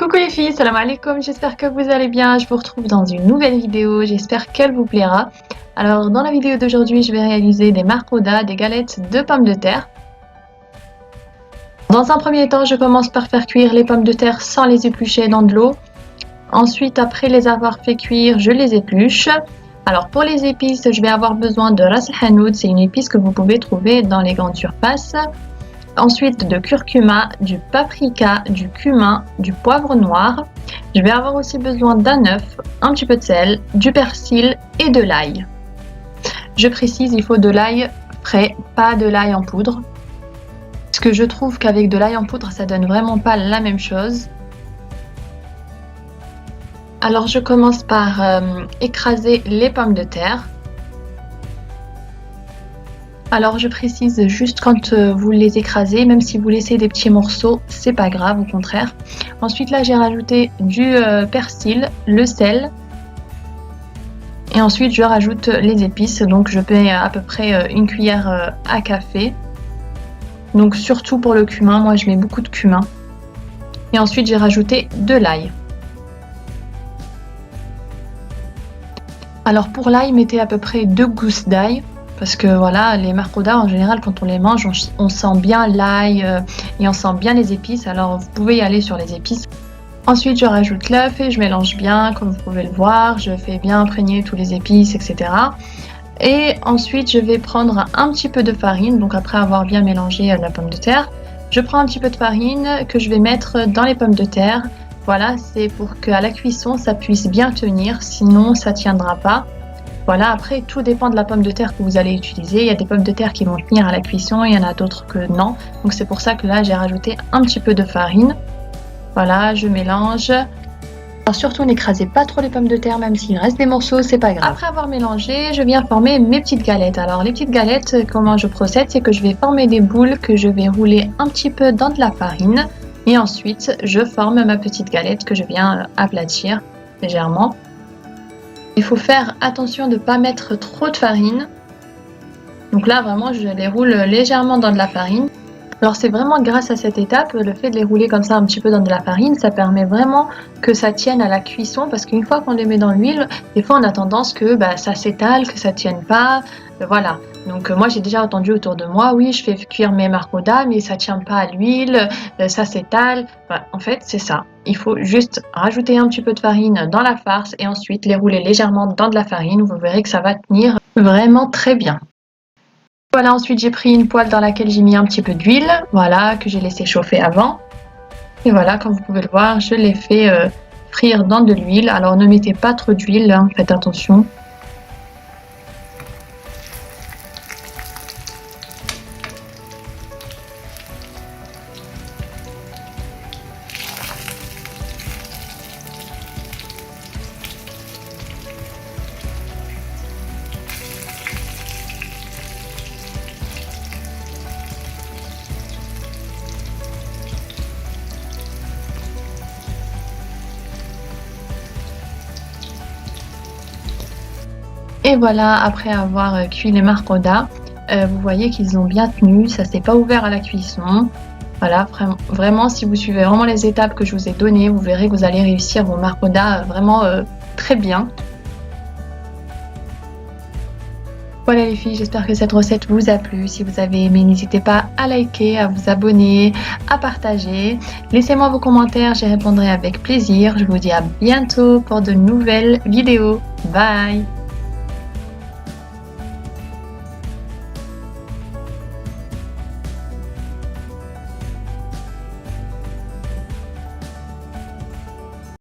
Coucou les filles, salam alaikum, j'espère que vous allez bien, je vous retrouve dans une nouvelle vidéo, j'espère qu'elle vous plaira. Alors dans la vidéo d'aujourd'hui, je vais réaliser des marcouda, des galettes de pommes de terre. Dans un premier temps, je commence par faire cuire les pommes de terre sans les éplucher dans de l'eau. Ensuite, après les avoir fait cuire, je les épluche. Alors pour les épices, je vais avoir besoin de ras el hanout, c'est une épice que vous pouvez trouver dans les grandes surfaces. Ensuite de curcuma, du paprika, du cumin, du poivre noir. Je vais avoir aussi besoin d'un œuf, un petit peu de sel, du persil et de l'ail. Je précise, il faut de l'ail frais, pas de l'ail en poudre. Parce que je trouve qu'avec de l'ail en poudre, ça donne vraiment pas la même chose. Alors je commence par écraser les pommes de terre. Alors je précise juste quand vous les écrasez, même si vous laissez des petits morceaux, c'est pas grave, au contraire. Ensuite là j'ai rajouté du persil, le sel. Et ensuite je rajoute les épices, donc je mets à peu près une cuillère à café. Donc surtout pour le cumin, moi je mets beaucoup de cumin. Et ensuite j'ai rajouté de l'ail. Alors pour l'ail, mettez à peu près 2 gousses d'ail. Parce que voilà, les marcouda en général, quand on les mange, on sent bien l'ail et on sent bien les épices. Alors vous pouvez y aller sur les épices. Ensuite, je rajoute l'œuf et je mélange bien, comme vous pouvez le voir. Je fais bien imprégner tous les épices, etc. Et ensuite, je vais prendre un petit peu de farine. Donc après avoir bien mélangé la pomme de terre, je prends un petit peu de farine que je vais mettre dans les pommes de terre. Voilà, c'est pour qu'à la cuisson, ça puisse bien tenir. Sinon, ça ne tiendra pas. Voilà, après tout dépend de la pomme de terre que vous allez utiliser. Il y a des pommes de terre qui vont tenir à la cuisson, il y en a d'autres que non. Donc c'est pour ça que là j'ai rajouté un petit peu de farine. Voilà, je mélange. Alors surtout n'écrasez pas trop les pommes de terre, même s'il reste des morceaux, c'est pas grave. Après avoir mélangé, je viens former mes petites galettes. Alors les petites galettes, comment je procède, c'est que je vais former des boules que je vais rouler un petit peu dans de la farine. Et ensuite, je forme ma petite galette que je viens aplatir légèrement. Il faut faire attention de ne pas mettre trop de farine. Donc là, vraiment, je les roule légèrement dans de la farine. Alors c'est vraiment grâce à cette étape, le fait de les rouler comme ça un petit peu dans de la farine, ça permet vraiment que ça tienne à la cuisson. Parce qu'une fois qu'on les met dans l'huile, des fois on a tendance que ça s'étale, que ça ne tienne pas. Voilà. Donc moi j'ai déjà entendu autour de moi, oui je fais cuire mes marcouda mais ça tient pas à l'huile, ça s'étale. Voilà, en fait c'est ça, il faut juste rajouter un petit peu de farine dans la farce et ensuite les rouler légèrement dans de la farine, vous verrez que ça va tenir vraiment très bien. Voilà, ensuite j'ai pris une poêle dans laquelle j'ai mis un petit peu d'huile, voilà, que j'ai laissé chauffer avant. Et voilà, comme vous pouvez le voir, je l'ai fait frire dans de l'huile. Alors ne mettez pas trop d'huile, hein, faites attention. Et voilà, après avoir cuit les marcouda, vous voyez qu'ils ont bien tenu, ça s'est pas ouvert à la cuisson. Voilà, vraiment si vous suivez vraiment les étapes que je vous ai données, vous verrez que vous allez réussir vos marcouda vraiment très bien. Voilà les filles, j'espère que cette recette vous a plu. Si vous avez aimé, n'hésitez pas à liker, à vous abonner, à partager. Laissez-moi vos commentaires, j'y répondrai avec plaisir. Je vous dis à bientôt pour de nouvelles vidéos. Bye!